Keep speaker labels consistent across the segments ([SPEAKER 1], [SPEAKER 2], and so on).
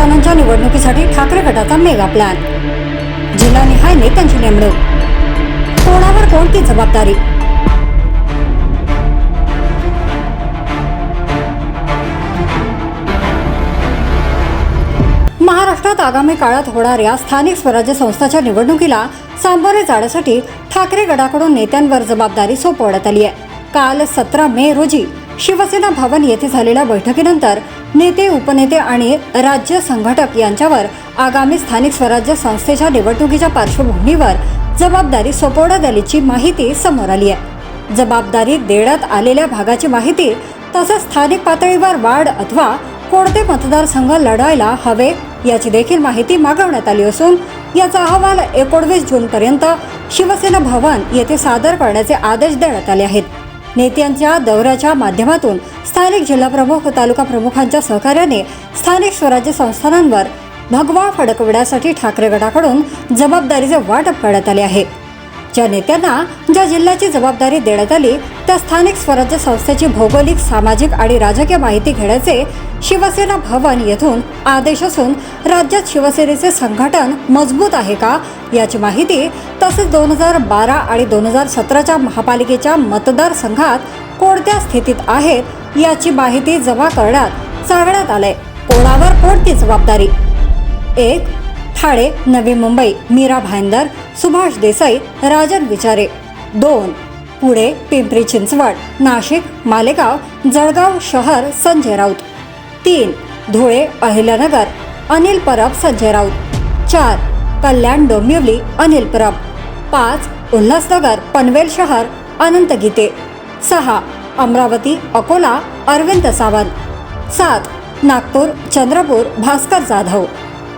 [SPEAKER 1] स्थानांच्या निवडणुकीसाठी ठाकरे गटाचा mega plan, जिल्हानिहाय नेत्यांची नेमणूक, कोणावर कोणती जबाबदारी? महाराष्ट्रात आगामी काळात होणाऱ्या स्थानिक स्वराज्य संस्थांच्या निवडणुकीला सामोरे जाण्यासाठी ठाकरे गटाकडून नेत्यांवर जबाबदारी सोपवण्यात आली आहे. काल 17 मे रोजी शिवसेना भवन येथे झालेल्या बैठकीनंतर नेते, उपनेते आणि राज्य संघटक यांच्यावर आगामी स्थानिक स्वराज्य संस्थेच्या निवडणुकीच्या पार्श्वभूमीवर जबाबदारी सोपवण्यात आल्याची माहिती समोर आली आहे. जबाबदारी देण्यात आलेल्या भागाची माहिती तसेच स्थानिक पातळीवर वाढ अथवा कोणते मतदारसंघ लढायला हवे याची देखील माहिती मागवण्यात आली असून याचा अहवाल 19 जूनपर्यंत शिवसेना भवन येथे सादर करण्याचे आदेश देण्यात आले आहेत. नेत्यांच्या दौऱ्याच्या माध्यमातून स्थानिक जिल्हाप्रमुख, तालुका प्रमुखांच्या सहकार्याने स्थानिक स्वराज्य संस्थांवर भगवा फडकविण्यासाठी ठाकरे गटाकडून जबाबदारीचे वाटप करण्यात आले आहे. ज्या नेत्यांना ज्या जिल्ह्याची जबाबदारी देण्यात आली त्या स्थानिक स्वराज्य संस्थेची भौगोलिक, सामाजिक आणि राजकीय माहिती घेण्याचे शिवसेना भवन येथून आदेश असून राज्यात शिवसेनेचे संघटन मजबूत आहे का याची माहिती तसेच 2012 आणि 2017च्या महापालिकेच्या मतदारसंघात कोणत्या स्थितीत आहेत याची माहिती जमा करण्यात सांगण्यात आले. कोणावर कोणती जबाबदारी? 1. ठाणे, नवी मुंबई, मीरा भाईंदर, सुभाष देसाई, राजन विचारे. 2. पुणे, पिंपरी चिंचवड, नाशिक, मालेगाव, जळगाव शहर, संजय राऊत. 3. धुळे, अहिल्यानगर, अनिल परब, संजय राऊत. 4. कल्याण, डोंबिवली, अनिल परब. 5. उल्हासनगर, पनवेल शहर, अनंत गीते. 6. अमरावती, अकोला, अरविंद सावंत. 7. नागपूर, चंद्रपूर, भास्कर जाधव.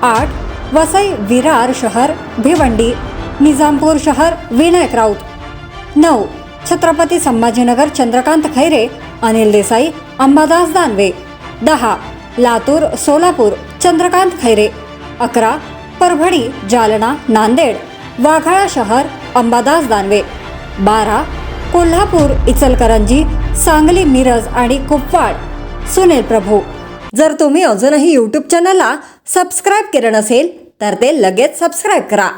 [SPEAKER 1] 8. वसई, विरार शहर, भिवंडी, निजामपूर शहर, विनायक राऊत. 9. छत्रपती संभाजीनगर, चंद्रकांत खैरे, अनिल देसाई, अंबादास दानवे. 10. लातूर, सोलापूर, चंद्रकांत खैरे. 11. परभणी, जालना, नांदेड, वाघाळा शहर, अंबादास दानवे. 12. कोल्हापूर, इचलकरंजी, सांगली, मिरज आणि कुपवाड, सुनील प्रभू. जर तुम्ही अजूनही YouTube चॅनलला सबस्क्राईब केलं नसेल तर ते लगेच सबस्क्राईब करा.